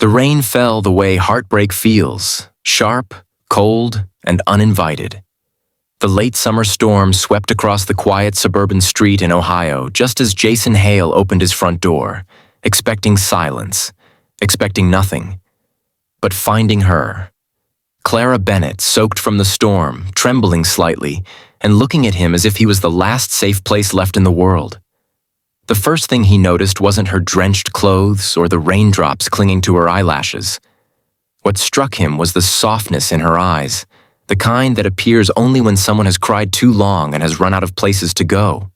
The rain fell the way heartbreak feels, sharp, cold, and uninvited. The late summer storm swept across the quiet suburban street in Ohio just as Jason Hale opened his front door, expecting silence, expecting nothing, but finding her. Clara Bennett, soaked from the storm, trembling slightly, and looking at him as if he was the last safe place left in the world. The first thing he noticed wasn't her drenched clothes or the raindrops clinging to her eyelashes. What struck him was the softness in her eyes, the kind that appears only when someone has cried too long and has run out of places to go.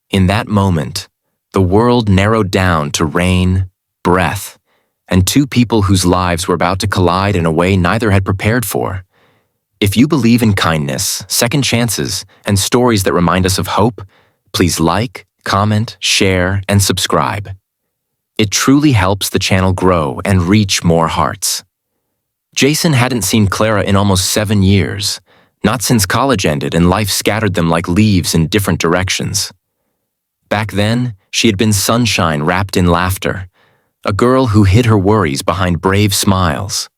In that moment, the world narrowed down to rain, breath, and two people whose lives were about to collide in a way neither had prepared for. If you believe in kindness, second chances, and stories that remind us of hope, please like, comment, share, and subscribe. It truly helps the channel grow and reach more hearts. Jason hadn't seen Clara in almost 7 years, not since college ended and life scattered them like leaves in different directions. Back then, she had been sunshine wrapped in laughter, a girl who hid her worries behind brave smiles.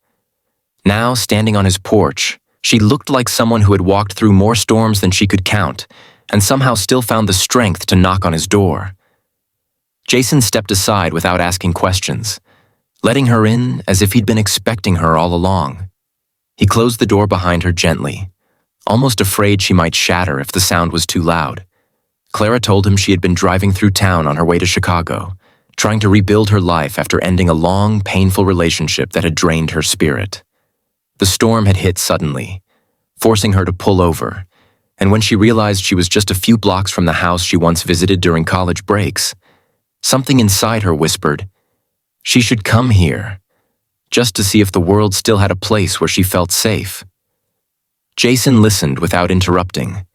Now, standing on his porch, she looked like someone who had walked through more storms than she could count, and somehow still found the strength to knock on his door. Jason stepped aside without asking questions, letting her in as if he'd been expecting her all along. He closed the door behind her gently, almost afraid she might shatter if the sound was too loud. Clara told him she had been driving through town on her way to Chicago, trying to rebuild her life after ending a long, painful relationship that had drained her spirit. The storm had hit suddenly, forcing her to pull over, and when she realized she was just a few blocks from the house she once visited during college breaks, something inside her whispered, she should come here, just to see if the world still had a place where she felt safe. Jason listened without interrupting,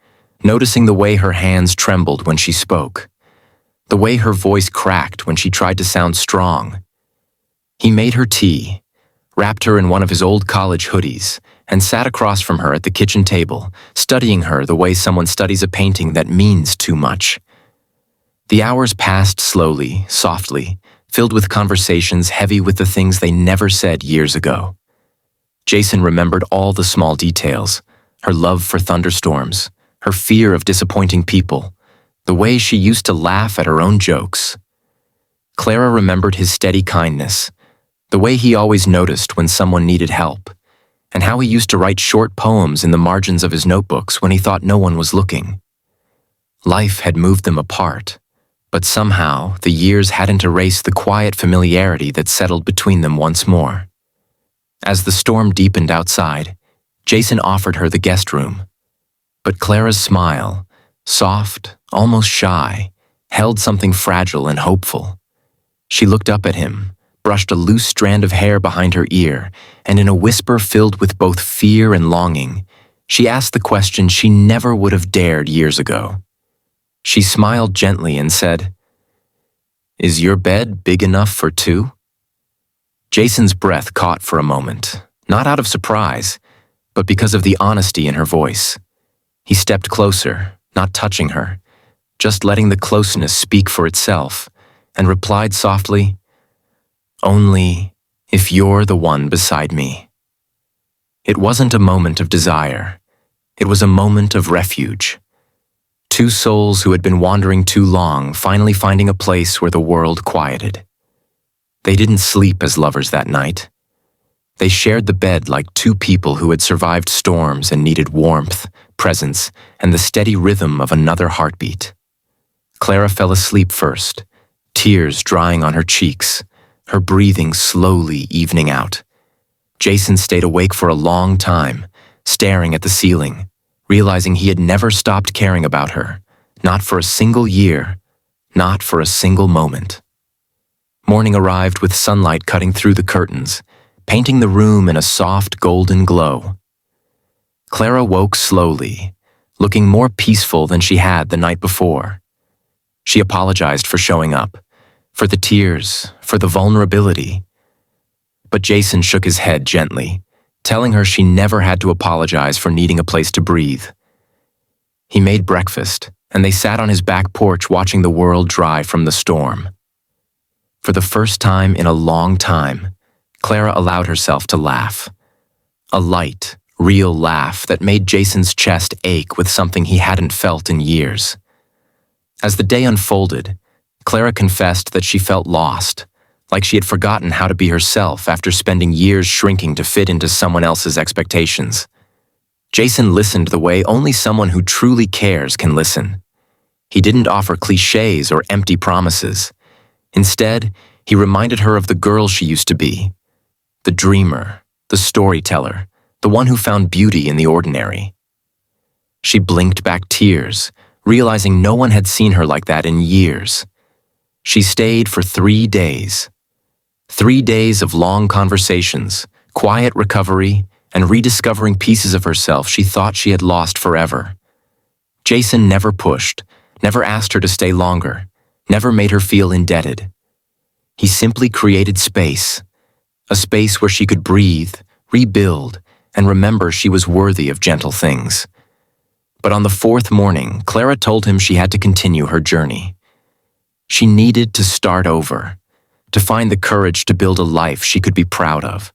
noticing the way her hands trembled when she spoke, the way her voice cracked when she tried to sound strong. He made her tea, wrapped her in one of his old college hoodies, and sat across from her at the kitchen table, studying her the way someone studies a painting that means too much. The hours passed slowly, softly, filled with conversations heavy with the things they never said years ago. Jason remembered all the small details, her love for thunderstorms, her fear of disappointing people, the way she used to laugh at her own jokes. Clara remembered his steady kindness, the way he always noticed when someone needed help, and how he used to write short poems in the margins of his notebooks when he thought no one was looking. Life had moved them apart, but somehow the years hadn't erased the quiet familiarity that settled between them once more. As the storm deepened outside, Jason offered her the guest room. But Clara's smile, soft, almost shy, held something fragile and hopeful. She looked up at him, brushed a loose strand of hair behind her ear, and in a whisper filled with both fear and longing, she asked the question she never would have dared years ago. She smiled gently and said, "Is your bed big enough for 2?" Jason's breath caught for a moment, not out of surprise, but because of the honesty in her voice. He stepped closer, not touching her, just letting the closeness speak for itself, and replied softly, "Only if you're the one beside me." It wasn't a moment of desire. It was a moment of refuge. Two souls who had been wandering too long finally finding a place where the world quieted. They didn't sleep as lovers that night. They shared the bed like two people who had survived storms and needed warmth, presence, and the steady rhythm of another heartbeat. Clara fell asleep first, tears drying on her cheeks, her breathing slowly evening out. Jason stayed awake for a long time, staring at the ceiling, realizing he had never stopped caring about her, not for a single year, not for a single moment. Morning arrived with sunlight cutting through the curtains, painting the room in a soft golden glow. Clara woke slowly, looking more peaceful than she had the night before. She apologized for showing up, for the tears, for the vulnerability. But Jason shook his head gently, telling her she never had to apologize for needing a place to breathe. He made breakfast, and they sat on his back porch watching the world dry from the storm. For the first time in a long time, Clara allowed herself to laugh. A light, real laugh that made Jason's chest ache with something he hadn't felt in years. As the day unfolded, Clara confessed that she felt lost, like she had forgotten how to be herself after spending years shrinking to fit into someone else's expectations. Jason listened the way only someone who truly cares can listen. He didn't offer cliches or empty promises. Instead, he reminded her of the girl she used to be. The dreamer, the storyteller, the one who found beauty in the ordinary. She blinked back tears, realizing no one had seen her like that in years. She stayed for 3 days. 3 days of long conversations, quiet recovery, and rediscovering pieces of herself she thought she had lost forever. Jason never pushed, never asked her to stay longer, never made her feel indebted. He simply created space, a space where she could breathe, rebuild, and remember she was worthy of gentle things. But on the 4th morning, Clara told him she had to continue her journey. She needed to start over, to find the courage to build a life she could be proud of.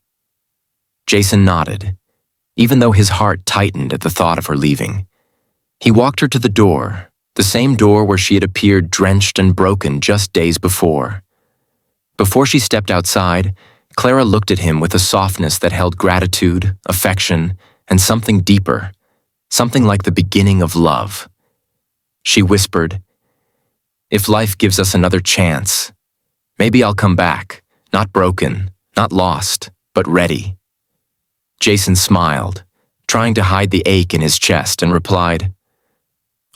Jason nodded, even though his heart tightened at the thought of her leaving. He walked her to the door, the same door where she had appeared drenched and broken just days before. Before she stepped outside, Clara looked at him with a softness that held gratitude, affection, and something deeper, something like the beginning of love. She whispered, "If life gives us another chance, maybe I'll come back, not broken, not lost, but ready." Jason smiled, trying to hide the ache in his chest, and replied,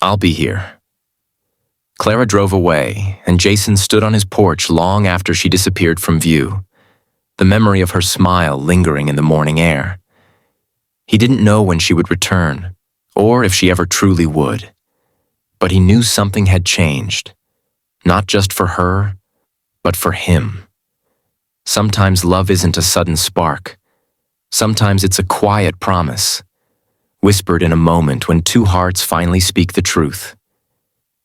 "I'll be here." Clara drove away, and Jason stood on his porch long after she disappeared from view, the memory of her smile lingering in the morning air. He didn't know when she would return, or if she ever truly would. But he knew something had changed, not just for her, but for him. Sometimes love isn't a sudden spark. Sometimes it's a quiet promise, whispered in a moment when two hearts finally speak the truth.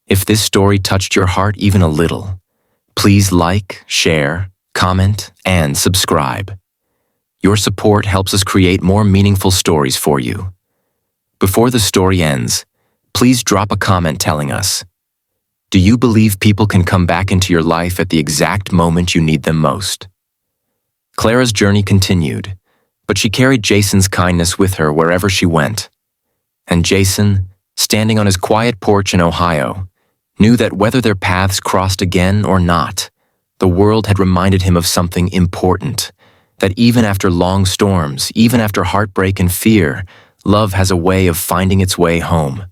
If this story touched your heart even a little, please like, share, comment, and subscribe. Your support helps us create more meaningful stories for you. Before the story ends, please drop a comment telling us, do you believe people can come back into your life at the exact moment you need them most? Clara's journey continued, but she carried Jason's kindness with her wherever she went. And Jason, standing on his quiet porch in Ohio, knew that whether their paths crossed again or not, the world had reminded him of something important, that even after long storms, even after heartbreak and fear, love has a way of finding its way home.